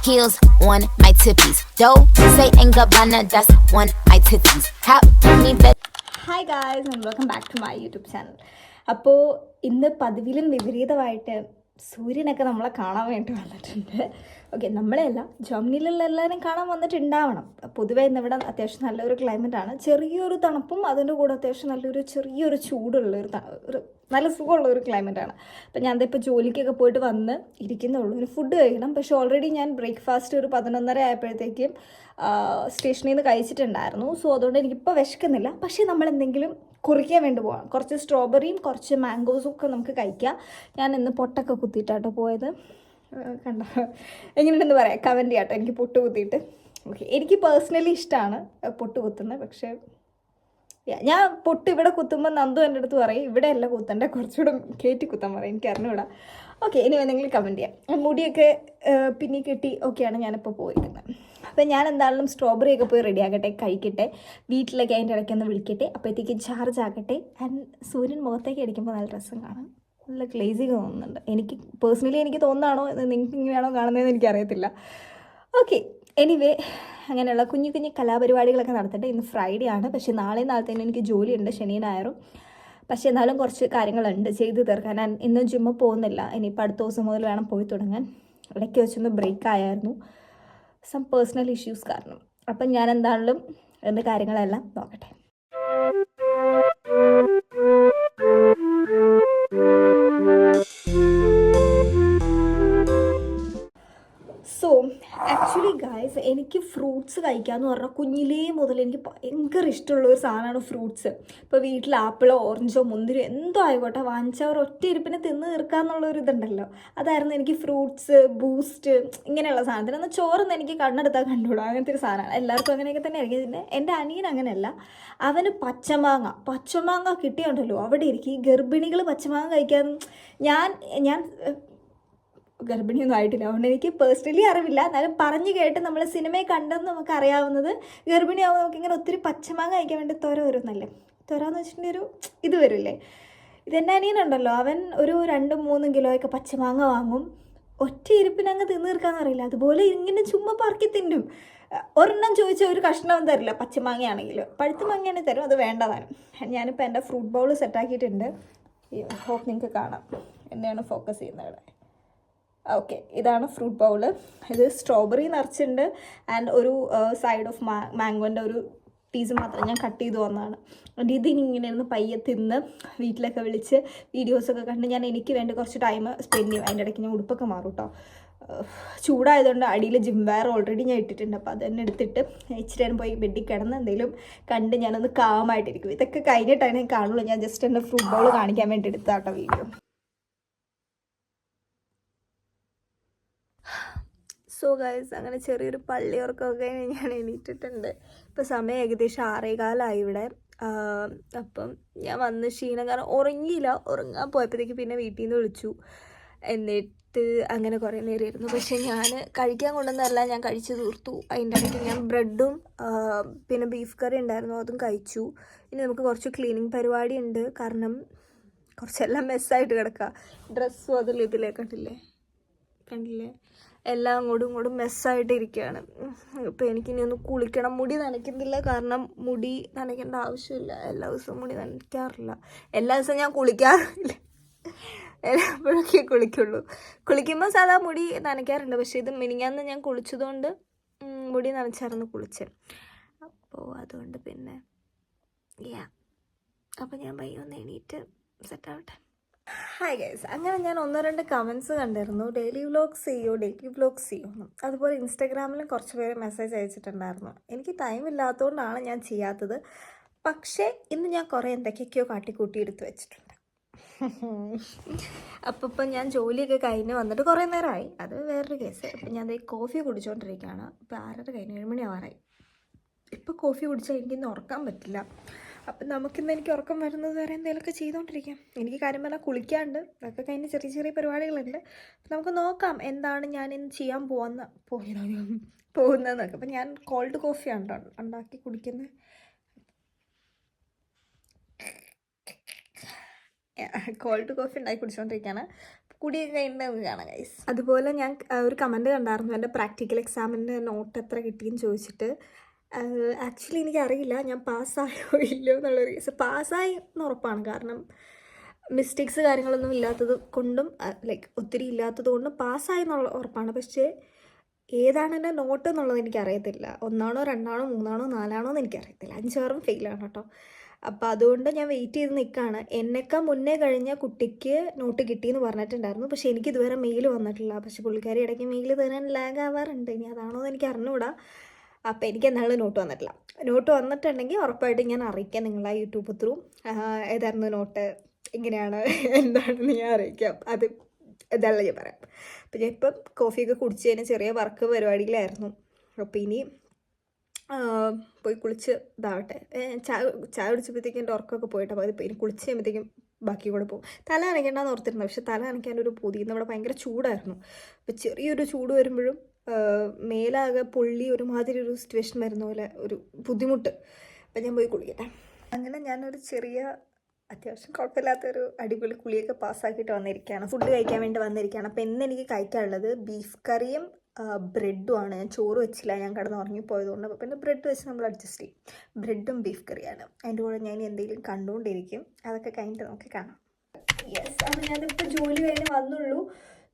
heels on my tippies. Dolce and Gabbana, that's on my titties. How me that? Hi guys and welcome back to my YouTube channel. അപ്പോൾ ഇന്ന് പതിവിലും വിപരീതമായിട്ട് സൂര്യനൊക്കെ നമ്മളെ കാണാൻ വേണ്ടി വന്നിട്ടുണ്ട്. Okay, നമ്മളെയല്ല, ജർമ്മനിയിലുള്ള എല്ലാവരും കാണാൻ വന്നിട്ടുണ്ടാവണം. പൊതുവേ ഇന്നിവിടെ അത്യാവശ്യം നല്ലൊരു ക്ലൈമറ്റാണ്. ചെറിയൊരു തണുപ്പും അതിൻ്റെ കൂടെ അത്യാവശ്യം ചെറിയൊരു ചൂടുള്ളൊരു നല്ല സുഖമുള്ളൊരു ക്ലൈമറ്റാണ്. അപ്പം ഞാൻ ഇപ്പോൾ ജോലിക്കൊക്കെ പോയിട്ട് വന്ന് ഇരിക്കുന്നുള്ളൂ. ഇനി ഫുഡ് കഴിക്കണം. പക്ഷേ ഓൾറെഡി ഞാൻ ബ്രേക്ക്ഫാസ്റ്റ് ഒരു 11:30 ആയപ്പോഴത്തേക്കും സ്റ്റേഷനിൽ നിന്ന് കഴിച്ചിട്ടുണ്ടായിരുന്നു. സോ അതുകൊണ്ട് എനിക്കിപ്പോൾ വിശക്കുന്നില്ല. പക്ഷേ നമ്മളെന്തെങ്കിലും കുറിക്കാൻ വേണ്ടി പോകാം. കുറച്ച് സ്ട്രോബെറിയും കുറച്ച് മാംഗോസും ഒക്കെ നമുക്ക് കഴിക്കാം. ഞാൻ ഇന്ന് പൊട്ടൊക്കെ കുത്തിയിട്ടാട്ടോ പോയത്. കണ്ട എങ്ങനെയുണ്ടെന്ന് പറയാം, കമൻറ്റ് ചെയ്യാട്ടോ. എനിക്ക് പൊട്ട് കുത്തിയിട്ട് ഓക്കെ, എനിക്ക് പേഴ്സണലി ഇഷ്ടമാണ് പൊട്ട് കുത്തുന്നത്. പക്ഷേ ഞാൻ പൊട്ട് ഇവിടെ കുത്തുമ്പോൾ നന്ദു എൻ്റെ അടുത്ത് പറയും ഇവിടെ അല്ല കുത്തണ്ട, കുറച്ചുകൂടെ കയറ്റി കുത്താൻ പറയും. എനിക്ക് അറിഞ്ഞൂടാ. ഓക്കെ, ഇനി എന്തെങ്കിലും കമൻറ്റ് ചെയ്യാം. മുടിയൊക്കെ പിന്നി കെട്ടി ഒക്കെയാണ് ഞാനിപ്പോൾ പോയിരിക്കുന്നത്. അപ്പം ഞാൻ എന്തായാലും സ്ട്രോബെറി ഒക്കെ പോയി റെഡിയാക്കട്ടെ, കഴിക്കട്ടെ, വീട്ടിലേക്ക് അതിൻ്റെ ഇടയ്ക്കൊന്ന് വിളിക്കട്ടെ. അപ്പോഴത്തേക്ക് ചാർജ് ആക്കട്ടെ. ആൻഡ് സൂര്യൻ മുഖത്തേക്ക് അടിക്കുമ്പോൾ നല്ല രസം കാണാം. നല്ല ഗ്ലേസിങ് തോന്നുന്നുണ്ട്. എനിക്ക് പേഴ്സണലി എനിക്ക് തോന്നുന്നതാണോ, നിങ്ങൾക്ക് ഇങ്ങനെയാണോ കാണുന്നതെന്ന് എനിക്കറിയത്തില്ല. ഓക്കെ, എനിവേ അങ്ങനെയുള്ള കുഞ്ഞു കുഞ്ഞു കലാപരിപാടികളൊക്കെ നടത്തട്ടെ. ഇന്ന് ഫ്രൈഡേ ആണ്. പക്ഷേ നാളത്തേനും എനിക്ക് ജോലിയുണ്ട്, ശനിയും ഞായറും. പക്ഷേ എന്നാലും കുറച്ച് കാര്യങ്ങളുണ്ട് ചെയ്ത് തീർക്കാൻ. ഞാൻ ഇന്നും ജിമ്മിൽ പോകുന്നില്ല. ഇനിയിപ്പോൾ അടുത്ത ദിവസം മുതൽ വേണം പോയി തുടങ്ങാൻ. ഇടയ്ക്ക് വെച്ചൊന്ന് ബ്രേക്ക് ആയായിരുന്നു, സം പേഴ്സണൽ ഇഷ്യൂസ് കാരണം. അപ്പം ഞാൻ എന്തായാലും എൻ്റെ കാര്യങ്ങളെല്ലാം നോക്കട്ടെ. സോ ആക്ച്വലി ഗായ്സ്, എനിക്ക് ഫ്രൂട്ട്സ് കഴിക്കാമെന്ന് പറഞ്ഞാൽ കുഞ്ഞിലേ മുതൽ എനിക്ക് ഭയങ്കര ഇഷ്ടമുള്ളൊരു സാധനമാണ് ഫ്രൂട്ട്സ്. ഇപ്പോൾ വീട്ടിൽ ആപ്പിളോ ഓറഞ്ചോ മുന്തിരിയോ എന്തോ ആയിക്കോട്ടെ വാങ്ങിച്ചവർ ഒറ്റ ഇരിപ്പിനെ തിന്ന് തീർക്കാമെന്നുള്ളൊരു ഇതുണ്ടല്ലോ, അതായിരുന്നു എനിക്ക്. ഫ്രൂട്ട്സ്, ബൂസ്റ്റ്, ഇങ്ങനെയുള്ള സാധനത്തിന് എന്നാൽ ചോറൊന്നും എനിക്ക് കണ്ണെടുത്താൽ കണ്ടുകൂടാ, അങ്ങനത്തെ ഒരു സാധനമാണ്. എല്ലാവർക്കും അങ്ങനെയൊക്കെ തന്നെ ആയിരിക്കും. പിന്നെ എൻ്റെ അനിയൻ അങ്ങനെയല്ല, അവന് പച്ചമാങ്ങ കിട്ടിയുണ്ടല്ലോ അവിടെ ഇരിക്കും. ഈ ഗർഭിണികൾ പച്ചമാങ്ങ കഴിക്കാൻ ഞാൻ ഗർഭിണിയൊന്നും ആയിട്ടില്ല, അതുകൊണ്ട് എനിക്ക് പേഴ്സണലി അറിവില്ല. എന്നാലും പറഞ്ഞു കേട്ട് നമ്മൾ സിനിമയിൽ കണ്ടെന്ന് നമുക്ക് അറിയാവുന്നത്, ഗർഭിണിയാവുമ്പോൾ നമുക്കിങ്ങനെ ഒത്തിരി പച്ചമാങ്ങ കഴിക്കാൻ വേണ്ടി ത്വര വരുന്നല്ലേ. ത്വരാന്ന് വെച്ചിട്ടുണ്ടെങ്കിൽ ഇത് വരില്ലേ. ഇതെൻ്റെ അനിയനുണ്ടല്ലോ, അവൻ ഒരു 2-3 കിലോയൊക്കെ പച്ചമാങ്ങ വാങ്ങും. ഒറ്റ ഇരിപ്പിനങ്ങ് തിന്നു തീർക്കാന്ന് അറിയില്ല. അതുപോലെ ഇങ്ങനെ ചുമ്മാ പറക്കി തിന്നും. ഒരെണ്ണം ചോദിച്ചാൽ ഒരു കഷ്ണവും തരില്ല. പച്ചമാങ്ങയാണെങ്കിൽ, പഴുത്ത മാങ്ങയാണെങ്കിൽ തരും, അത് വേണ്ടതാണ്. ഞാനിപ്പോൾ എൻ്റെ ഫ്രൂട്ട് ബൗൾ സെറ്റാക്കിയിട്ടുണ്ട്. ഹോപ്പ് നിങ്ങൾക്ക് കാണാം എന്നെയാണ് ഫോക്കസ് ചെയ്യുന്നത് ഇവിടെ. ഓക്കെ, ഇതാണ് ഫ്രൂട്ട് ബൗള്. ഇത് സ്ട്രോബെറി നിറച്ചിട്ടുണ്ട്. ആൻഡ് ഒരു സൈഡ് ഓഫ് മാംഗോൻ്റെ ഒരു പീസ് മാത്രം ഞാൻ കട്ട് ചെയ്ത് വന്നതാണ്. അതുകൊണ്ട് ഇതിങ്ങനെ ഇരുന്ന് പയ്യെ തിന്ന് വീട്ടിലൊക്കെ വിളിച്ച് വീഡിയോസൊക്കെ കണ്ട് ഞാൻ എനിക്ക് വേണ്ടി കുറച്ച് ടൈം സ്പെൻഡ് ചെയ്യും. അതിൻ്റെ ഇടയ്ക്ക് ഞാൻ ഉടുപ്പൊക്കെ മാറും കേട്ടോ. ചൂടായതുകൊണ്ട് അടിയിൽ ജിം വെയർ ഓൾറെഡി ഞാൻ ഇട്ടിട്ടുണ്ട്. അപ്പോൾ അത് തന്നെ എടുത്തിട്ട് ഇച്ചിരി നേരം പോയി ബെഡിൽ കിടന്ന് എന്തെങ്കിലും കണ്ട് ഞാനൊന്ന് കാമായിട്ടിരിക്കും. ഇതൊക്കെ കഴിഞ്ഞിട്ടാണ് ഞാൻ കാണുള്ളൂ. ഞാൻ ജസ്റ്റ് എൻ്റെ ഫ്രൂട്ട് ബൗൾ കാണിക്കാൻ വേണ്ടി എടുത്താട്ടോ വീഡിയോ. സോ ഗൈസ്, അങ്ങനെ ചെറിയൊരു പള്ളിയുറക്കമൊക്കെ ഞാൻ എണീറ്റിട്ടുണ്ട്. ഇപ്പോൾ സമയം ഏകദേശം 6:15 ഇവിടെ. അപ്പം ഞാൻ വന്ന് ക്ഷീണം കാരണം ഉറങ്ങിയില്ല. ഉറങ്ങാൻ പോയപ്പോഴത്തേക്ക് പിന്നെ വീട്ടിൽ നിന്ന് വിളിച്ചു. എന്നിട്ട് അങ്ങനെ കുറേ നേരം ഇരുന്നു. പക്ഷേ ഞാൻ കഴിക്കാൻ കൊണ്ടുവന്നതല്ല, ഞാൻ കഴിച്ച് തീർത്തു. അതിൻ്റെ ഇടയ്ക്ക് ഞാൻ ബ്രെഡും പിന്നെ ബീഫ് കറി ഉണ്ടായിരുന്നു, അതും കഴിച്ചു. ഇനി നമുക്ക് കുറച്ച് ക്ലീനിങ് പരിപാടി ഉണ്ട്. കാരണം കുറച്ചെല്ലാം മെസ്സായിട്ട് കിടക്കുക. ഡ്രസ്സും അതിൽ കണ്ടില്ലേ എല്ലാം ഇങ്ങോട്ടും മെസ്സായിട്ട് ഇരിക്കുകയാണ്. ഇപ്പോൾ എനിക്കിനി ഒന്ന് കുളിക്കണം. മുടി നനയ്ക്കുന്നില്ല, കാരണം മുടി നനയ്ക്കേണ്ട ആവശ്യമില്ല. എല്ലാ ദിവസവും മുടി നനയ്ക്കാറില്ല. എല്ലാ ദിവസവും ഞാൻ കുളിക്കാറില്ല, എപ്പോഴൊക്കെ കുളിക്കുള്ളൂ. കുളിക്കുമ്പോൾ സാധാ മുടി നനയ്ക്കാറുണ്ട്. പക്ഷേ ഇത് മിനിഞ്ഞാന്ന് ഞാൻ കുളിച്ചതുകൊണ്ട് മുടി നനച്ചായിരുന്നു കുളിച്ചത്. അപ്പോൾ അതുകൊണ്ട് പിന്നെ അപ്പോൾ ഞാൻ പയ്യൊന്ന് എണീറ്റ് സെറ്റാവട്ടെ. ഹായ് ഗൈസ്, അങ്ങനെ ഞാൻ 1-2 കമൻസ് കണ്ടിരുന്നു. ഡെയിലി വ്ലോഗ്സ് ചെയ്യുമെന്ന്. അതുപോലെ ഇൻസ്റ്റാഗ്രാമിലും കുറച്ച് പേര് മെസ്സേജ് അയച്ചിട്ടുണ്ടായിരുന്നു. എനിക്ക് ടൈം ഇല്ലാത്തതുകൊണ്ടാണ് ഞാൻ ചെയ്യാത്തത്. പക്ഷേ ഇന്ന് ഞാൻ കുറേ എന്തൊക്കെയൊക്കെയോ കാട്ടിക്കൂട്ടി എടുത്ത് വെച്ചിട്ടുണ്ട്. അപ്പം ഞാൻ ജോലിയൊക്കെ കഴിഞ്ഞ് വന്നിട്ട് കുറേ നേരമായി, അത് വേറൊരു കേസ്. അപ്പം ഞാൻ കോഫി കുടിച്ചുകൊണ്ടിരിക്കുകയാണ്. ഇപ്പോൾ 6:30 കഴിഞ്ഞ് 7 മണി ആവാറായി. ഇപ്പോൾ കോഫി കുടിച്ചാൽ എനിക്കിന്ന് ഉറക്കാൻ പറ്റില്ല. അപ്പം നമുക്കിന്ന് എനിക്ക് ഉറക്കം വരുന്നത് വരെ എന്തെങ്കിലുമൊക്കെ ചെയ്തുകൊണ്ടിരിക്കാം. എനിക്ക് കാര്യം പറഞ്ഞാൽ കുളിക്കാണ്ട്, അതൊക്കെ കഴിഞ്ഞ് ചെറിയ ചെറിയ പരിപാടികളുണ്ട്. നമുക്ക് നോക്കാം എന്താണ് ഞാൻ ഇന്ന് ചെയ്യാൻ പോകുന്നതെന്നൊക്കെ. അപ്പം ഞാൻ കോൾഡ് കോഫിയാണ് ഉണ്ടാക്കി കുടിക്കുന്നത്. കോൾഡ് കോഫി ഉണ്ടാക്കി കുടിച്ചുകൊണ്ടിരിക്കുകയാണ്. കൂടിയൊക്കെ കഴിഞ്ഞിട്ട് കാണാം ഗൈസ്. അതുപോലെ ഞാൻ ഒരു കമൻറ്റ് കണ്ടായിരുന്നു എൻ്റെ പ്രാക്ടിക്കൽ എക്സാമിൻ്റെ നോട്ട് എത്ര കിട്ടിയെന്ന് ചോദിച്ചിട്ട്. ആക്ച്വലി എനിക്കറിയില്ല ഞാൻ പാസ്സായോ ഇല്ലയോ എന്നുള്ള റീസൺ. പാസ്സായി എന്ന് ഉറപ്പാണ്, കാരണം മിസ്റ്റേക്സ് കാര്യങ്ങളൊന്നും ഇല്ലാത്തത് കൊണ്ടും ലൈക്ക് ഒത്തിരി ഇല്ലാത്തത് കൊണ്ടും പാസ്സായി എന്നുള്ള ഉറപ്പാണ്. പക്ഷേ ഏതാണ് എൻ്റെ നോട്ട് എന്നുള്ളത് എനിക്കറിയത്തില്ല. 1ആണോ 2ആണോ 3ആണോ 4ആണോ എന്ന് എനിക്കറിയത്തില്ല. 5 ഫെയിലാണ് കേട്ടോ. അപ്പോൾ അതുകൊണ്ട് ഞാൻ വെയിറ്റ് ചെയ്ത് നിൽക്കുകയാണ്. എന്നേക്കാൾ മുന്നേ കഴിഞ്ഞ കുട്ടിക്ക് നോട്ട് കിട്ടിയെന്ന് പറഞ്ഞിട്ടുണ്ടായിരുന്നു, പക്ഷേ എനിക്ക് ഇതുവരെ മെയിൽ വന്നിട്ടില്ല. പക്ഷേ പുള്ളിക്കാരി ഇടയ്ക്ക് മെയിൽ തരാൻ ലാഗ് ആവാറുണ്ട്. ഇനി അതാണോ എന്ന് എനിക്ക് അറിഞ്ഞുകൂടാ. അപ്പോൾ എനിക്ക് എന്നാലും നോട്ട് വന്നിട്ടില്ല. നോട്ട് വന്നിട്ടുണ്ടെങ്കിൽ ഉറപ്പായിട്ടും ഞാൻ അറിയിക്കാം നിങ്ങളെ യൂട്യൂബ് ത്രൂ. ഏതായിരുന്നു നോട്ട്, ഇങ്ങനെയാണ് എന്താണെന്ന് ഞാൻ അറിയിക്കാം. അത് ഇതല്ല ഞാൻ പറയാം. അപ്പം ഞാൻ ഇപ്പം കോഫിയൊക്കെ കുടിച്ച് കഴിഞ്ഞാൽ ചെറിയ വർക്ക് പരിപാടിയിലായിരുന്നു. അപ്പോൾ ഇനി പോയി കുളിച്ച് ഇതാവട്ടെ. ചായ കുടിച്ചപ്പോഴത്തേക്കും എൻ്റെ ഉറക്കമൊക്കെ പോയിട്ട്, അപ്പോൾ അതിപ്പോൾ ഇനി കുളിച്ച് കഴിയുമ്പോഴത്തേക്കും ബാക്കി കൂടെ പോകും. തല നനയ്ക്കേണ്ടെന്ന് ഓർത്തിരുന്നു, പക്ഷെ തല നനയ്ക്കാനൊരു പൂതി. നമ്മുടെ ഭയങ്കര ചൂടായിരുന്നു. അപ്പോൾ ചെറിയൊരു ചൂട് വരുമ്പോഴും മേലാകെ പൊള്ളി ഒരുമാതിരി ഒരു സിറ്റുവേഷൻ വരുന്ന പോലെ ഒരു ബുദ്ധിമുട്ട്. അപ്പം ഞാൻ പോയി കുളിക്കട്ടെ. അങ്ങനെ ഞാനൊരു ചെറിയ അത്യാവശ്യം കുഴപ്പമില്ലാത്തൊരു അടിപൊളി കുളിയൊക്കെ പാസ്സാക്കിയിട്ട് വന്നിരിക്കുകയാണ്. ഫുഡ് കഴിക്കാൻ വേണ്ടി വന്നിരിക്കുകയാണ്. അപ്പോൾ ഇന്ന് എനിക്ക് കഴിക്കാനുള്ളത് ബീഫ് കറിയും ബ്രെഡുമാണ്. ഞാൻ ചോറ് വെച്ചില്ല, ഞാൻ കിടന്ന് ഉറങ്ങിപ്പോയതുകൊണ്ട്. അപ്പോൾ പിന്നെ ബ്രെഡ് വെച്ച് നമ്മൾ അഡ്ജസ്റ്റ് ചെയ്യും. ബ്രെഡും ബീഫ് കറിയാണ്. അതിൻ്റെ കൂടെ ഞാൻ എന്തെങ്കിലും കണ്ടുകൊണ്ടിരിക്കും. അതൊക്കെ കഴിഞ്ഞിട്ട് നമുക്ക് കാണാം. യെസ്, അപ്പോൾ ഞാനിപ്പോൾ ജോലി കഴിഞ്ഞ് വന്നുള്ളൂ.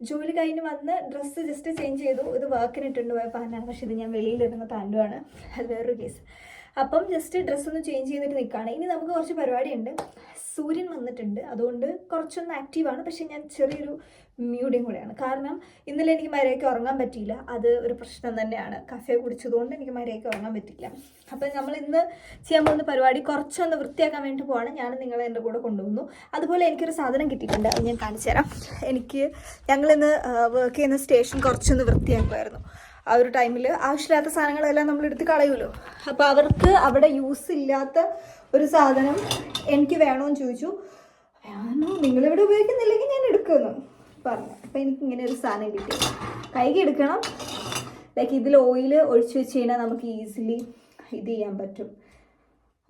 ജോലി കഴിഞ്ഞ് വന്ന് ഡ്രസ്സ് ജസ്റ്റ് ചേഞ്ച് ചെയ്തു. ഇത് വർക്കിനിട്ടുണ്ട് പോയ പാൻ്റാണ്, പക്ഷേ ഇത് ഞാൻ വെളിയിലിടുന്ന പാൻറ്റുമാണ്. അത് വേറൊരു കേസ്. അപ്പം ജസ്റ്റ് ഡ്രസ്സൊന്ന് ചേഞ്ച് ചെയ്തിട്ട് നിൽക്കുകയാണ്. ഇനി നമുക്ക് കുറച്ച് പരിപാടിയുണ്ട്. സൂര്യൻ വന്നിട്ടുണ്ട്, അതുകൊണ്ട് കുറച്ചൊന്ന് ആക്റ്റീവാണ്. പക്ഷേ ഞാൻ ചെറിയൊരു മ്യൂഡിയും കൂടെയാണ്. കാരണം ഇന്നലെ എനിക്ക് മര്യാദയ്ക്ക് ഉറങ്ങാൻ പറ്റിയില്ല. അത് ഒരു പ്രശ്നം തന്നെയാണ്. കഫേ കുടിച്ചതുകൊണ്ട് എനിക്ക് മര്യാദയ്ക്ക് ഉറങ്ങാൻ പറ്റില്ല. അപ്പം നമ്മൾ ഇന്ന് ചെയ്യാൻ പോകുന്ന പരിപാടി കുറച്ചൊന്ന് വൃത്തിയാക്കാൻ വേണ്ടി പോവാണ്. ഞാൻ നിങ്ങളെ എൻ്റെ കൂടെ കൊണ്ടുപോകുന്നു. അതുപോലെ എനിക്കൊരു സാധനം കിട്ടിയിട്ടുണ്ട്, അത് ഞാൻ കാണിച്ചു തരാം. ഞങ്ങളിന്ന് വർക്ക് ചെയ്യുന്ന സ്റ്റേഷൻ കുറച്ചൊന്ന് വൃത്തിയാക്കുമായിരുന്നു. ആ ഒരു ടൈമിൽ ആവശ്യമില്ലാത്ത സാധനങ്ങളെല്ലാം നമ്മൾ എടുത്ത് കളയുമല്ലോ. അപ്പോൾ അവർക്ക് അവിടെ യൂസ് ഇല്ലാത്ത ഒരു സാധനം എനിക്ക് വേണമെന്ന് ചോദിച്ചു. വേണോ, നിങ്ങളിവിടെ ഉപയോഗിക്കുന്നില്ലെങ്കിൽ ഞാൻ എടുക്കുമെന്ന് പറഞ്ഞു. അപ്പോൾ എനിക്ക് ഇങ്ങനെ ഒരു സാധനം കിട്ടി. കൈക്ക് എടുക്കണം. ലൈക്ക് ഇതിൽ ഓയിൽ ഒഴിച്ച് വെച്ച് കഴിഞ്ഞാൽ നമുക്ക് ഈസിലി ഇത് ചെയ്യാൻ പറ്റും.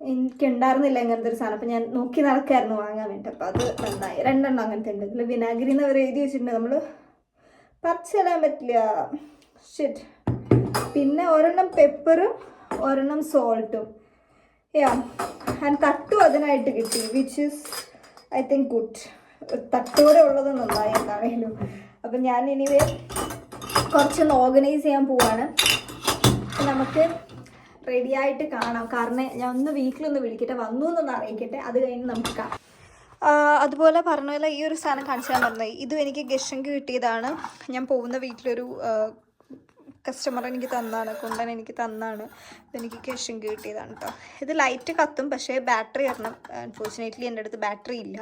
എനിക്കുണ്ടായിരുന്നില്ല ഇങ്ങനത്തെ ഒരു സാധനം. അപ്പോൾ ഞാൻ നോക്കി നടക്കായിരുന്നു വാങ്ങാൻ വേണ്ടി. അപ്പോൾ അത് നന്നായി. 2 അങ്ങനത്തെ ഉണ്ട്. ഇതിൽ വിനാഗിരി എന്ന് അവർ എഴുതി വെച്ചിട്ടുണ്ട്. നമ്മൾ പറിച്ചിടാൻ പറ്റില്ല. ഷിറ്റ്. പിന്നെ 1 പെപ്പറും 1 സോൾട്ടും. ആൻഡ് തട്ടും അതിനായിട്ട് കിട്ടി, which is I think good. തട്ടോടെ ഉള്ളത് നന്നായി എന്താണേലും. അപ്പം ഞാൻ ഇനിവേ കുറച്ചൊന്ന് ഓർഗനൈസ് ചെയ്യാൻ പോവാണ്. നമുക്ക് റെഡിയായിട്ട് കാണാം. കാരണം ഞാൻ ഒന്ന് വീക്കിലൊന്ന് വിളിക്കട്ടെ, വന്നു എന്നൊന്ന് അറിയിക്കട്ടെ. അത് കഴിഞ്ഞ് നമുക്ക് കാണാം. അതുപോലെ പറഞ്ഞ പോലെ ഈ ഒരു സാധനം കാണിച്ചു തരാൻ പറഞ്ഞത്, ഇതും എനിക്ക് ഗഷങ്ക് കിട്ടിയതാണ്. ഞാൻ പോകുന്ന വീട്ടിലൊരു കസ്റ്റമർ എനിക്ക് തന്നാണ്, കൊണ്ടൻ എനിക്ക് തന്നാണ്. എനിക്ക് ഗഷങ്ക് കിട്ടിയതാണ് കേട്ടോ. ഇത് ലൈറ്റ് കത്തും, പക്ഷേ ബാറ്ററി വരണം. അൺഫോർച്ചുനേറ്റ്ലി എൻ്റെ അടുത്ത് ബാറ്ററി ഇല്ല.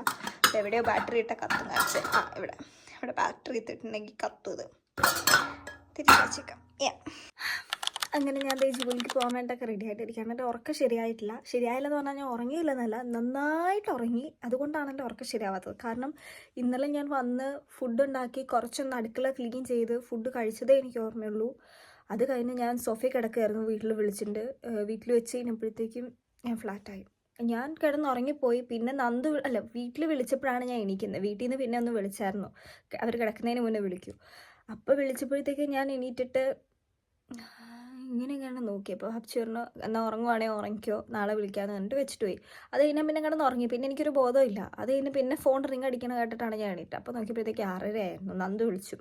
എവിടെയോ ബാറ്ററി ഇട്ട കത്തും കാണിച്ച്. ഇവിടെ ബാറ്ററി ഇട്ടിട്ടുണ്ടെങ്കിൽ കത്തും. ഇത് തിരിച്ചേക്കാം. അങ്ങനെ ഞാൻ ജോലിക്ക് പോകാൻ വേണ്ടിയൊക്കെ റെഡി ആയിട്ടിരിക്കുകയാണ്. എൻ്റെ ഉറക്കം ശരിയായിട്ടില്ല. ശരിയായില്ലെന്ന് പറഞ്ഞാൽ ഞാൻ ഉറങ്ങിയില്ലെന്നല്ല, നന്നായിട്ട് ഉറങ്ങി. അതുകൊണ്ടാണ് എൻ്റെ ഉറക്കം ശരിയാവാത്തത്. കാരണം ഇന്നലെ ഞാൻ വന്ന് ഫുഡ് ഉണ്ടാക്കി കുറച്ചൊന്ന് അടുക്കള ക്ലീൻ ചെയ്ത് ഫുഡ് കഴിച്ചതേ എനിക്ക് ഓർമ്മയുള്ളൂ. അത് കഴിഞ്ഞ് ഞാൻ സോഫയിൽ കിടക്കുകയായിരുന്നു. വീട്ടിൽ വിളിച്ചിട്ടുണ്ട്. വീട്ടിൽ വെച്ച് കഴിഞ്ഞപ്പോഴത്തേക്കും ഞാൻ ഫ്ലാറ്റായി. ഞാൻ കിടന്നുറങ്ങിപ്പോയി. പിന്നെ വീട്ടിൽ വിളിച്ചപ്പോഴാണ് ഞാൻ എണീക്കുന്നത്. വീട്ടിൽ നിന്ന് പിന്നെ ഒന്ന് വിളിച്ചായിരുന്നു. അവർ കിടക്കുന്നതിന് മുന്നേ വിളിക്കൂ. അപ്പോൾ വിളിച്ചപ്പോഴത്തേക്കും ഞാൻ എണീറ്റിട്ട് ഇങ്ങനെയൊക്കെയാണ് നോക്കിയപ്പോൾ ഹബ്ചി പറഞ്ഞു, എന്നാൽ ഉറങ്ങുവാണെങ്കിൽ ഉറങ്ങിക്കോ, നാളെ വിളിക്കാമെന്ന് പറഞ്ഞിട്ട് വെച്ചിട്ട് പോയി. അത് കഴിഞ്ഞാൽ പിന്നെ കിടന്ന് ഉറങ്ങി. പിന്നെ എനിക്കൊരു ബോധമില്ല. അത് കഴിഞ്ഞ് പിന്നെ ഫോൺ റിങ് അടിക്കണ കേട്ടിട്ടാണ് ഞാൻ എണീറ്റ്. അപ്പോൾ നോക്കിയപ്പോഴത്തേക്ക് 6:30 ആയിരുന്നു. നന്ദു വിളിച്ചു.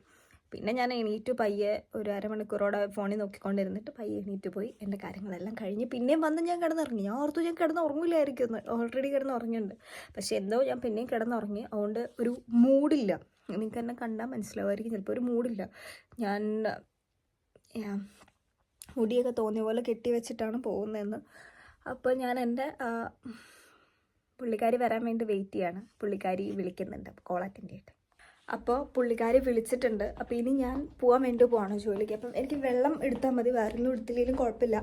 പിന്നെ ഞാൻ എണീറ്റ് പയ്യെ ഒരു അരമണിക്കൂറോടെ ഫോണിൽ നോക്കിക്കൊണ്ടിരുന്നിട്ട് പയ്യെ എണീറ്റ് പോയി. എൻ്റെ കാര്യങ്ങളെല്ലാം കഴിഞ്ഞ് പിന്നെയും വന്ന് ഞാൻ കിടന്നുറങ്ങി. ഞാൻ ഓർത്തു ഞാൻ കിടന്നുറങ്ങില്ലായിരിക്കും എന്ന്. ഓൾറെഡി കിടന്നുറങ്ങിയിട്ടുണ്ട്. പക്ഷേ എന്തോ ഞാൻ പിന്നെയും കിടന്നുറങ്ങി. അതുകൊണ്ട് ഒരു മൂഡില്ല. നിങ്ങൾക്ക് എന്നെ കണ്ടാൽ മനസ്സിലാവുമായിരിക്കും, ചിലപ്പോൾ ഒരു മൂഡില്ല. ഞാൻ മുടിയൊക്കെ തോന്നിയ പോലെ കെട്ടി വെച്ചിട്ടാണ് പോകുന്നതെന്ന്. അപ്പോൾ ഞാൻ എൻ്റെ പുള്ളിക്കാരി വരാൻ വേണ്ടി വെയിറ്റ് ചെയ്യാണ്. പുള്ളിക്കാരി വിളിക്കുന്നുണ്ട്, കോൾ അറ്റൻഡ് ചെയ്തിട്ട്. അപ്പോൾ പുള്ളിക്കാരി വിളിച്ചിട്ടുണ്ട്. അപ്പോൾ ഇനി ഞാൻ പോകാൻ വേണ്ടി പോവാണ് ജോലിക്ക്. അപ്പം എനിക്ക് വെള്ളം എടുത്താൽ മതി, വേറെ ഒന്നും എടുത്തില്ലെങ്കിലും കുഴപ്പമില്ല.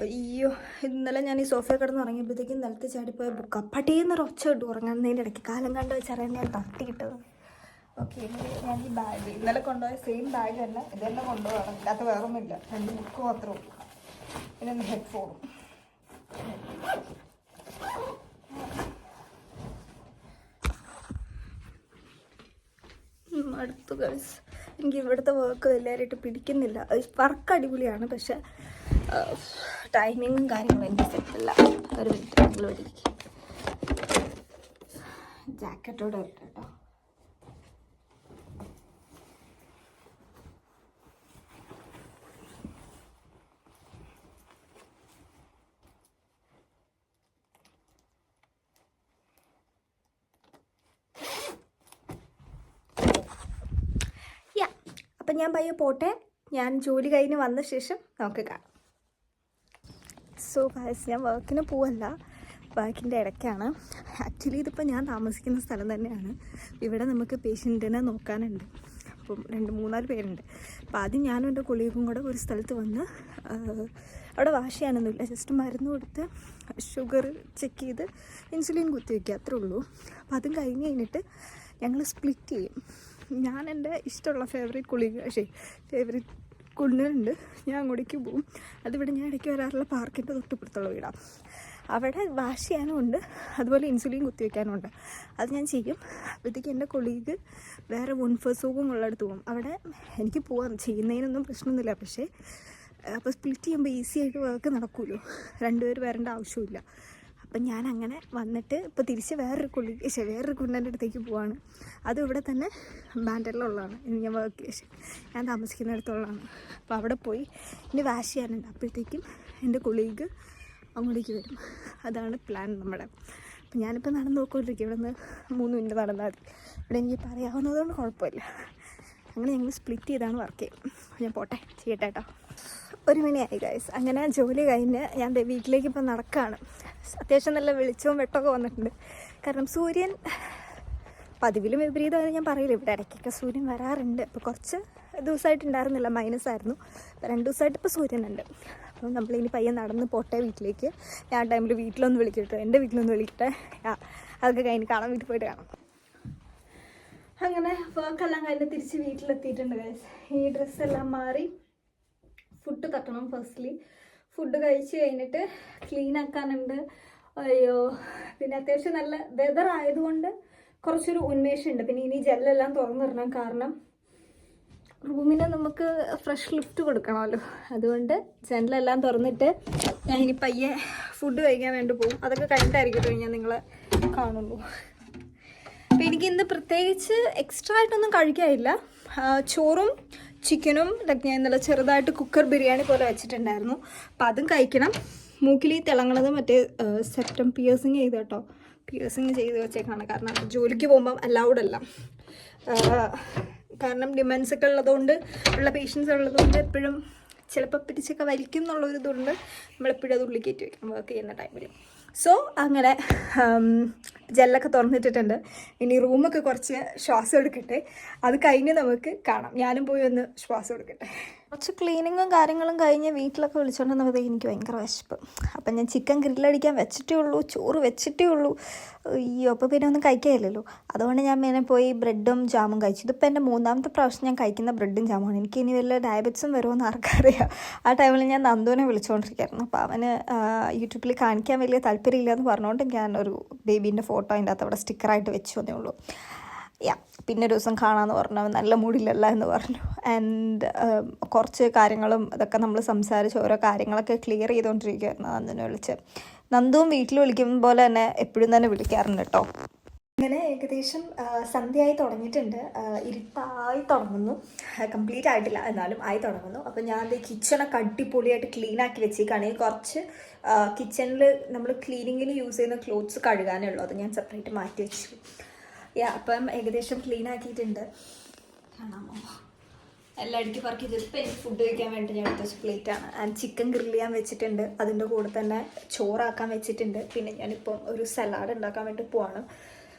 അയ്യോ, ഇന്നലെ ഞാൻ ഈ സോഫയിൽ കിടന്ന് ഉറങ്ങിയപ്പോഴത്തേക്കും നിലത്ത് ചാടിപ്പോയ കപ്പട്ടിയെന്നൊരു ഒച്ച ഇട്ടു. ഉറങ്ങുന്നതിൻ്റെ ഇടയ്ക്ക് കാലം കണ്ട് വെച്ചറിയാൻ ഞാൻ തട്ടിയിട്ടത്. ഓക്കെ, ഞാൻ ഈ ബാഗ് ഇന്നലെ കൊണ്ടുപോയ സെയിം ബാഗ് തന്നെ ഇതെന്നെ കൊണ്ടുപോകണം. ഇതിനകത്ത് വേറൊന്നുമില്ല, 2 ബുക്ക് മാത്രമേ ഉള്ളൂ. പിന്നെ ഹെഡ്ഫോണും. അടുത്ത് ഗൈസ് എനിക്ക് ഇവിടുത്തെ വർക്ക് എല്ലാവരായിട്ട് പിടിക്കുന്നില്ല. വർക്ക് അടിപൊളിയാണ്, പക്ഷെ ടൈമിങ്ങും കാര്യങ്ങളും എനിക്ക് സെറ്റല്ല. ഒരു മിനിറ്റ് നിങ്ങൾ പിടിക്കും. ജാക്കറ്റോടെ വരട്ടെ കേട്ടോ. അപ്പം ഞാൻ പയ്യെ പോട്ടെ. ഞാൻ ജോലി കഴിഞ്ഞ് വന്ന ശേഷം നമുക്ക് കാണാം. സോ ഗൈസ്, ഞാൻ വർക്കിന് പോവല്ല, വർക്കിൻ്റെ ഇടയ്ക്കാണ്. ആക്ച്വലി ഇതിപ്പോൾ ഞാൻ താമസിക്കുന്ന സ്ഥലം തന്നെയാണ്. ഇവിടെ നമുക്ക് പേഷ്യൻറ്റിനെ നോക്കാനുണ്ട്. അപ്പം 2-3-4 പേരുണ്ട്. അപ്പോൾ ആദ്യം ഞാനും എൻ്റെ കൊളീഗും കൂടെ ഒരു സ്ഥലത്ത് വന്ന് അവിടെ വാഷ് ചെയ്യാനൊന്നുമില്ല, ജസ്റ്റ് മരുന്ന് കൊടുത്ത് ഷുഗർ ചെക്ക് ചെയ്ത് ഇൻസുലിൻ കുത്തിവെക്കുക, അത്രേ ഉള്ളൂ. അപ്പോൾ അതും കഴിഞ്ഞ് കഴിഞ്ഞിട്ട് ഞങ്ങൾ സ്പ്ലിറ്റ് ചെയ്യും. ഞാൻ എൻ്റെ ഇഷ്ടമുള്ള ഫേവറേറ്റ് കുളിനുണ്ട്, ഞാൻ അങ്ങോട്ടേക്ക് പോവും. അതിവിടെ ഞാൻ ഇടയ്ക്ക് വരാറുള്ള പാർക്കിൻ്റെ തൊട്ടുപുറത്തുള്ള വീടാണ്. അവിടെ വാഷ് ചെയ്യാനും ഉണ്ട്, അതുപോലെ ഇൻസുലിൻ കുത്തിവെക്കാനും ഉണ്ട്. അത് ഞാൻ ചെയ്യും. അപ്പോഴത്തേക്ക് എൻ്റെ കൊളീഗ് വേറെ വൺഫേഴ്സോകും ഉള്ളിടത്ത് പോകും. അവിടെ എനിക്ക് പോവാം, ചെയ്യുന്നതിനൊന്നും പ്രശ്നമൊന്നുമില്ല. പക്ഷേ അപ്പോൾ സ്പ്ലിറ്റ് ചെയ്യുമ്പോൾ ഈസി ആയിട്ട് വർക്ക് നടക്കുമല്ലോ, 2 പേര് വരേണ്ട ആവശ്യമില്ല. അപ്പം ഞാൻ അങ്ങനെ വന്നിട്ട് ഇപ്പോൾ തിരിച്ച് വേറൊരു കുണ്ണൻ്റെ അടുത്തേക്ക് പോവാണ്. അതും ഇവിടെ തന്നെ ബാൻഡറിലുള്ളതാണ്, ഞാൻ താമസിക്കുന്നിടത്തുള്ളതാണ്. അപ്പോൾ അവിടെ പോയി ഇനി വാഷ് ചെയ്യാനുണ്ട്. അപ്പോഴത്തേക്കും എൻ്റെ കൊളീഗ് അങ്ങോട്ടേക്ക് വരും. അതാണ് പ്ലാൻ നമ്മുടെ. അപ്പം ഞാനിപ്പോൾ നടന്ന് നോക്കിക്കൊണ്ടിരിക്കും. ഇവിടെ നിന്ന് 3 മിനിറ്റ് നടന്നാൽ മതി. ഇവിടെ എനിക്ക് പറയാവുന്നതുകൊണ്ട് കുഴപ്പമില്ല. അങ്ങനെ ഞങ്ങൾ സ്പ്ലിറ്റ് ചെയ്താണ് വർക്ക് ചെയ്യും. ഞാൻ പോട്ടെ, ചെയ്യട്ടെ കേട്ടോ. 1 മണിയായി ഗൈസ്. അങ്ങനെ ജോലി കഴിഞ്ഞ് ഞാൻ വീട്ടിലേക്ക് ഇപ്പോൾ നടക്കുകയാണ്. അത്യാവശ്യം നല്ല വെളിച്ചവും വെട്ടമൊക്കെ വന്നിട്ടുണ്ട്. കാരണം സൂര്യൻ പതിവിലും വിപരീതമായി ഞാൻ പറയില്ല, ഇവിടെ ഇടയ്ക്കൊക്കെ സൂര്യൻ വരാറുണ്ട്. അപ്പോൾ കുറച്ച് ദിവസമായിട്ടുണ്ടായിരുന്നില്ല, മൈനസായിരുന്നു. 2 ദിവസമായിട്ട് ഇപ്പോൾ സൂര്യനുണ്ട്. അപ്പോൾ നമ്മളിനി പയ്യെ നടന്ന് പോട്ടെ വീട്ടിലേക്ക്. ഞാൻ ആ ടൈമിൽ വീട്ടിലൊന്ന് വിളിക്കട്ടെ, എൻ്റെ വീട്ടിലൊന്ന് വിളിക്കട്ടെ. അതൊക്കെ കഴിഞ്ഞ് കാണാൻ, വീട്ടിൽ പോയിട്ട് കാണാം. അങ്ങനെ വർക്കെല്ലാം കഴിഞ്ഞ് തിരിച്ച് വീട്ടിലെത്തിയിട്ടുണ്ട് ഗൈസ്. ഈ ഡ്രസ്സെല്ലാം മാറി ഫുഡ് തട്ടണം. ഫസ്റ്റ്ലി ഫുഡ് കഴിച്ച് കഴിഞ്ഞിട്ട് ക്ലീൻ ആക്കാനുണ്ട്. അയ്യോ, പിന്നെ അത്യാവശ്യം നല്ല വെതർ ആയതുകൊണ്ട് കുറച്ചൊരു ഉന്മേഷമുണ്ട്. പിന്നെ ഇനി ജെല്ലെല്ലാം തുറന്നിടണം, കാരണം റൂമിന് നമുക്ക് ഫ്രഷ് ലിഫ്റ്റ് കൊടുക്കണമല്ലോ. അതുകൊണ്ട് ജനലെല്ലാം തുറന്നിട്ട് ഞാൻ ഇനി പയ്യെ ഫുഡ് കഴിക്കാൻ വേണ്ടി പോകും. അതൊക്കെ കഴിഞ്ഞിട്ടായിരിക്കും ഞാൻ നിങ്ങളെ കാണുള്ളൂ. അപ്പോൾ എനിക്ക് ഇന്ന് പ്രത്യേകിച്ച് എക്സ്ട്രാ ആയിട്ടൊന്നും കഴിക്കാനില്ല. ചോറും ചിക്കനും ഇതൊക്കെ ഞാൻ ഇന്നലെ ചെറുതായിട്ട് കുക്കർ ബിരിയാണി പോലെ വെച്ചിട്ടുണ്ടായിരുന്നു. അപ്പോൾ അതും കഴിക്കണം. മൂക്കിൽ തിളങ്ങണത് മറ്റേ സെപ്റ്റം പിയേഴ്സിങ് ചെയ്ത് കേട്ടോ, പിയേഴ്സിങ് ചെയ്ത് വെച്ചേക്കാണ്. കാരണം ജോലിക്ക് പോകുമ്പം അലൗഡ് അല്ല. കാരണം ഡിമെൻസ് ഒക്കെ ഉള്ളതുകൊണ്ട്, ഉള്ള പേഷ്യൻസ് ഉള്ളതുകൊണ്ട് എപ്പോഴും ചിലപ്പോൾ പിടിച്ചൊക്കെ വലിക്കും എന്നുള്ളൊരിതുകൊണ്ട് നമ്മളെപ്പോഴും അത് ഉള്ളിൽ കയറ്റി വയ്ക്കണം വർക്ക് ചെയ്യുന്ന ടൈമിൽ. സോ അങ്ങനെ ജെല്ലൊക്കെ തുറന്നിട്ടിട്ടുണ്ട്. ഇനി റൂമൊക്കെ കുറച്ച് ശ്വാസം എടുക്കട്ടെ, അത് കഴിഞ്ഞ് നമുക്ക് കാണാം. ഞാനും പോയി ഒന്ന് ശ്വാസം എടുക്കട്ടെ. കുറച്ച് ക്ലീനിങ്ങും കാര്യങ്ങളും കഴിഞ്ഞ് വീട്ടിലൊക്കെ വിളിച്ചുകൊണ്ടിരുന്നപ്പോഴത്തേക്ക് എനിക്ക് ഭയങ്കര വിശപ്പ്. അപ്പം ഞാൻ ചിക്കൻ ഗ്രില്ലടിക്കാൻ വെച്ചിട്ടേ ഉള്ളൂ, ചോറ് വെച്ചിട്ടേ ഉള്ളൂ. അയ്യോ, അപ്പോൾ പിന്നെ ഒന്നും കഴിക്കാനില്ലല്ലോ. അതുകൊണ്ട് ഞാൻ പിന്നെ പോയി ബ്രെഡും ജാമും കഴിച്ചു. ഇതിപ്പോൾ എൻ്റെ 3ാമത്തെ പ്രാവശ്യം ഞാൻ കഴിക്കുന്ന ബ്രെഡും ജാമുമാണ്. എനിക്ക് ഇനി വല്ല ഡയബറ്റിസും വരുമെന്ന് ആർക്കറിയാം. ആ ടൈമിൽ ഞാൻ നന്ദുവിനെ വിളിച്ചുകൊണ്ടിരിക്കുകയായിരുന്നു. അപ്പോൾ അവന് യൂട്യൂബിൽ കാണിക്കാൻ വലിയ താല്പര്യമില്ല എന്ന് പറഞ്ഞുകൊണ്ട് ഞാൻ ഒരു ബേബീൻ്റെ ഫോട്ടോ അതിൻ്റെ അകത്ത് അവിടെ സ്റ്റിക്കറായിട്ട് വെച്ചു എന്നേ ഉള്ളൂ. പിന്നെ ഒരു ദിവസം കാണാമെന്ന് പറഞ്ഞു. നല്ല മൂഡിലല്ല എന്ന് പറഞ്ഞു. ആൻഡ് കുറച്ച് കാര്യങ്ങളും ഇതൊക്കെ നമ്മൾ സംസാരിച്ച് ഓരോ കാര്യങ്ങളൊക്കെ ക്ലിയർ ചെയ്തുകൊണ്ടിരിക്കുകയായിരുന്നു നന്ദുവിനെ വിളിച്ച്. നന്ദുവും വീട്ടിൽ വിളിക്കും പോലെ തന്നെ എപ്പോഴും തന്നെ വിളിക്കാറുണ്ട് കേട്ടോ. ഇങ്ങനെ ഏകദേശം സന്ധ്യയായി തുടങ്ങിയിട്ടുണ്ട്, ഇരുട്ടായി തുടങ്ങുന്നു. കംപ്ലീറ്റ് ആയിട്ടില്ല, എന്നാലും ആയി തുടങ്ങുന്നു. അപ്പോൾ ഞാൻ കിച്ചണൊക്കെ അടിപൊളിയായിട്ട് ക്ലീനാക്കി വെച്ചേക്കാണ്. കുറച്ച് കിച്ചണിൽ നമ്മൾ ക്ലീനിങ്ങിന് യൂസ് ചെയ്യുന്ന ക്ലോത്ത്സ് കഴുകാനേ ഉള്ളൂ, അത് ഞാൻ സെപ്പറേറ്റ് മാറ്റി വെച്ചു. അപ്പം ഏകദേശം ക്ലീൻ ആക്കിയിട്ടുണ്ട്. കാണാമോ, എല്ലാം അടുക്കി പറക്കി വെച്ചിട്ട് ഇപ്പം എനിക്ക് ഫുഡ് കഴിക്കാൻ വേണ്ടി ഞാൻ എടുത്ത് വെച്ച പ്ലേറ്റാണ്. ആൻഡ് ചിക്കൻ ഗ്രില്ല് ചെയ്യാൻ വെച്ചിട്ടുണ്ട്, അതിൻ്റെ കൂടെ തന്നെ ചോറാക്കാൻ വെച്ചിട്ടുണ്ട്. പിന്നെ ഞാനിപ്പം ഒരു സലാഡ് ഉണ്ടാക്കാൻ വേണ്ടി പോവാണ്.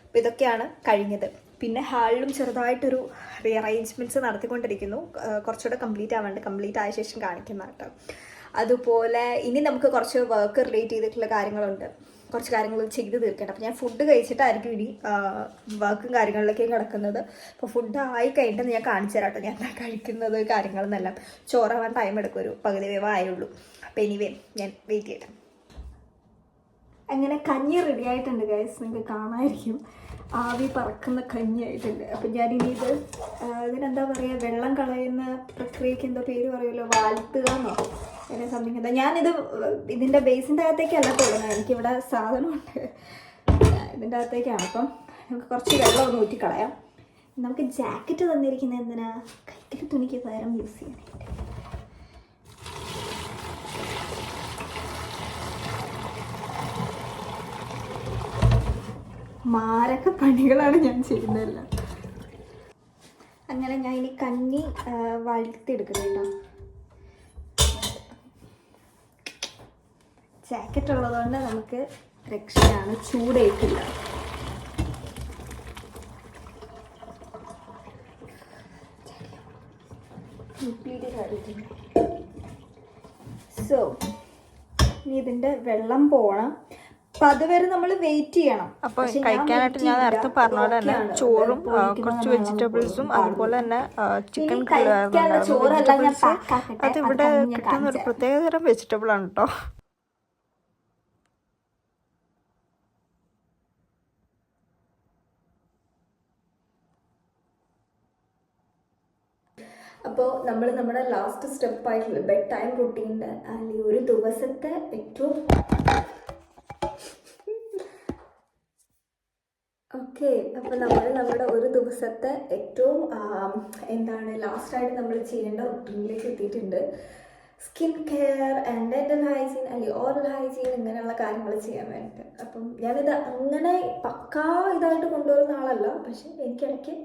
അപ്പോൾ ഇതൊക്കെയാണ് കഴിഞ്ഞത്. പിന്നെ ഹാളിലും ചെറുതായിട്ടൊരു റീഅറേഞ്ച്മെൻറ്റ്സ് നടത്തിക്കൊണ്ടിരിക്കുന്നു. കുറച്ചുകൂടെ കംപ്ലീറ്റ് ആവാണ്ട്, കംപ്ലീറ്റ് ആയ ശേഷം കാണിക്കുന്ന കേട്ടോ. അതുപോലെ ഇനി നമുക്ക് കുറച്ച് വർക്ക് റിലേറ്റ് ചെയ്തിട്ടുള്ള കാര്യങ്ങളുണ്ട്, കുറച്ച് കാര്യങ്ങൾ ചെയ്ത് തീർക്കണം. അപ്പോൾ ഞാൻ ഫുഡ് കഴിച്ചിട്ടായിരിക്കും ഇനി വർക്കും കാര്യങ്ങളിലേക്കും കിടക്കുന്നത്. അപ്പോൾ ഫുഡ് ആയി കഴിഞ്ഞിട്ട് ഞാൻ കാണിച്ചു തരാം കേട്ടോ ഞാൻ കഴിക്കുന്നത് കാര്യങ്ങളെന്നെല്ലാം. ചോറാവാൻ ടൈം എടുക്കും, ഒരു പകുതി വേവ ആയുള്ളൂ. അപ്പോൾ എനിവേ ഞാൻ വെയിറ്റ് ചെയ്യട്ടെ. അങ്ങനെ കഞ്ഞി റെഡി ആയിട്ടുണ്ട് ഗൈസ്, നിങ്ങൾക്ക് കാണാമായിരിക്കും. ആവി പറക്കുന്ന കഞ്ഞിയായിട്ടുണ്ട്. അപ്പം ഞാനിനി ഇത് ഇതിനെന്താ പറയുക, വെള്ളം കളയുന്ന പ്രക്രിയക്ക് എന്തോ പേര് പറയുമല്ലോ, വാഴ്ത്തുക എന്നോ അങ്ങനെ സംതിങ്. എന്താ ഞാനിത് ഇതിൻ്റെ ബേസിൻ്റെ അകത്തേക്കല്ല തുടങ്ങുക, എനിക്കിവിടെ സാധനമുണ്ട് ഇതിൻ്റെ അകത്തേക്കാണ്. അപ്പം നമുക്ക് കുറച്ച് വെള്ളം ഒന്ന് ഊറ്റിക്കളയാം. നമുക്ക് ജാക്കറ്റ് തന്നിരിക്കുന്നത് എന്തിനാ, കൈക്കൽ തുണിക്ക് പകരം യൂസ് ചെയ്യാനായിട്ട്. മാരക പണികളാണ് ഞാൻ ചെയ്യുന്നതല്ല. അങ്ങനെ ഞാൻ ഇനി കഞ്ഞി വഴുത്തെടുക്കുന്നുണ്ടോ. ജാക്കറ്റ് ഉള്ളതുകൊണ്ട് നമുക്ക് രക്ഷയാണ്, ചൂടേറ്റില്ല. സോ ഇനി ഇതിൻ്റെ വെള്ളം പോകണം. അപ്പം അതുവരെ നമ്മൾ വെയിറ്റ് ചെയ്യണം. അപ്പോൾ കഴിക്കാനായിട്ട് ഞാൻ നേരത്തെ പറഞ്ഞ പോലെ തന്നെ ചോറും കുറച്ച് വെജിറ്റബിൾസും അതുപോലെ തന്നെ ചിക്കൻ വെജിറ്റബിൾസ് അത് ഇവിടെ കിട്ടുന്ന ഒരു പ്രത്യേകതരം വെജിറ്റബിൾ ആണ് കേട്ടോ. അപ്പോൾ നമ്മൾ നമ്മുടെ ലാസ്റ്റ് സ്റ്റെപ്പായിട്ടുള്ള ബെഡ് ടൈം റുട്ടീൻ്റെ അല്ലെങ്കിൽ ഒരു ദിവസത്തെ ഏറ്റവും ഓക്കെ അപ്പോൾ നമ്മുടെ ഒരു ദിവസത്തെ ഏറ്റവും എന്താണ് ലാസ്റ്റായിട്ട് നമ്മൾ ചെയ്യേണ്ട റുട്ടീനിലേക്ക് എത്തിയിട്ടുണ്ട്. Skin care and dental hygiene അല്ലെങ്കിൽ ഓറൽ ഹൈജീൻ ഇങ്ങനെയുള്ള കാര്യങ്ങൾ ചെയ്യാൻ വേണ്ടിയിട്ട്. അപ്പം ഞാനിത് അങ്ങനെ പക്കാ ഇതായിട്ട് കൊണ്ടുവരുന്ന ആളല്ല, പക്ഷെ എനിക്കിടയ്ക്ക്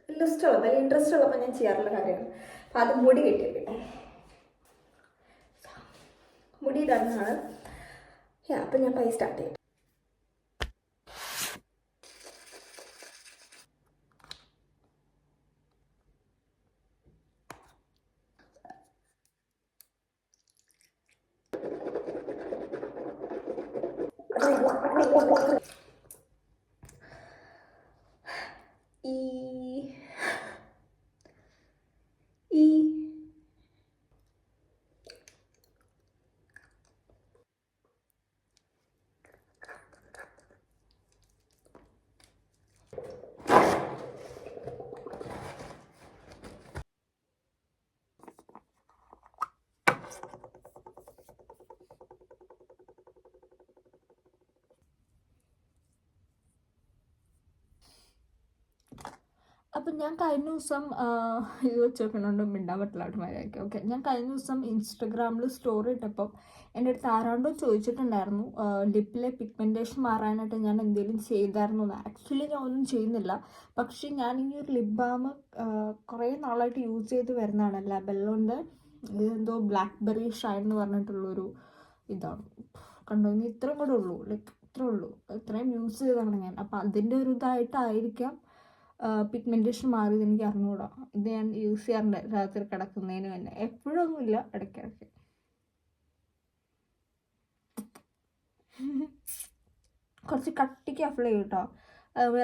ഇഷ്ടമുള്ള അല്ലെങ്കിൽ ഇൻട്രസ്റ്റ് ഉള്ളപ്പോൾ ഞാൻ ചെയ്യാറുള്ള കാര്യമാണ്. അപ്പം അത് മുടി കെട്ടിയിട്ട് മുടി ഇടുന്നതാണ്. അപ്പം ഞാൻ പൈ സ്റ്റാർട്ട് ചെയ്യും. അപ്പം ഞാൻ കഴിഞ്ഞ ദിവസം ഇത് വെച്ച് നോക്കണോണ്ട് മിണ്ടാൻ പറ്റില്ലാട്ട് മര്യാദയ്ക്ക്. ഓക്കെ, ഞാൻ കഴിഞ്ഞ ദിവസം ഇൻസ്റ്റഗ്രാമിൽ സ്റ്റോറി ഇട്ടപ്പോൾ എൻ്റെ അടുത്ത് ആരാണ്ടോ ചോദിച്ചിട്ടുണ്ടായിരുന്നു ലിപ്പിലെ പിഗ്മെൻറ്റേഷൻ മാറാനായിട്ട് ഞാൻ എന്തെങ്കിലും ചെയ്തായിരുന്നു എന്ന്. ആക്ച്വലി ഞാൻ ഒന്നും ചെയ്യുന്നില്ല, പക്ഷേ ഞാൻ ഈ ഒരു ലിപ് ബാം കുറേ നാളായിട്ട് യൂസ് ചെയ്ത് വരുന്നതാണ്. ലാബെല്ലോൻ്റെ ഇതെന്തോ ബ്ലാക്ക്ബെറി ഷൈൻ എന്ന് പറഞ്ഞിട്ടുള്ളൊരു ഇതാണ്. കണ്ടോ, ഇനി ഇത്രയും കൂടെ ഉള്ളൂ, ലൈക്ക് ഇത്രേ ഉള്ളൂ, ഇത്രയും യൂസ് ചെയ്തതാണ് ഞാൻ. അപ്പം അതിൻ്റെ ഒരു ഇതായിട്ടായിരിക്കാം പിഗ്മെൻറ്റേഷൻ മാറിയത്, എനിക്ക് അറിഞ്ഞുകൂടാ. ഇത് ഞാൻ യൂസ് ചെയ്യാറുണ്ട് രാത്രി കിടക്കുന്നതിന് തന്നെ, എപ്പോഴൊന്നുമില്ല, ഇടയ്ക്കിടയ്ക്ക്. കുറച്ച് കട്ടിക്ക് അപ്ലൈ ചെയ്യും കേട്ടോ.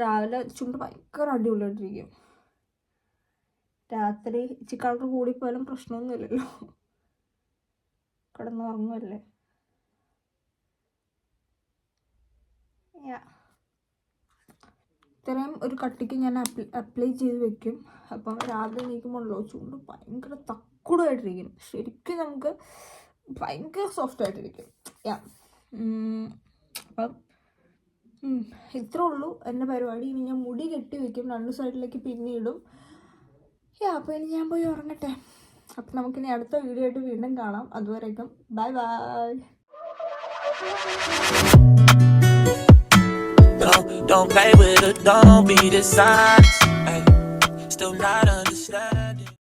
രാവിലെ ചുണ്ട് ഭയങ്കര അടിപൊളിയായിട്ടിരിക്കും. രാത്രി ഇച്ചിരി കളർ കൂടിപ്പോയാലും പ്രശ്നമൊന്നുമില്ലല്ലോ, കിടന്നുറങ്ങുമല്ലേ. ഇത്രയും ഒരു കട്ടിക്ക് ഞാൻ അപ്ലൈ ചെയ്ത് വെക്കും. അപ്പം രാവിലെ നീക്കുമ്പോഴല്ലോ ചൂണ്ട് ഭയങ്കര തക്കുടായിട്ടിരിക്കും, ശരിക്കും നമുക്ക് ഭയങ്കര സോഫ്റ്റായിട്ടിരിക്കും. അപ്പം ഇത്രേ ഉള്ളൂ എൻ്റെ പരിപാടി. ഇനി ഞാൻ മുടി കെട്ടി വെക്കും, രണ്ട് സൈഡിലേക്ക് പിന്നിടും. അപ്പോൾ ഇനി ഞാൻ പോയി ഉറങ്ങട്ടെ. അപ്പം നമുക്കിനി അടുത്ത വീഡിയോ ആയിട്ട് വീണ്ടും കാണാം. അതുവരേക്കും bye bye. Don't play with it, don't be dishonest. Still not understanding.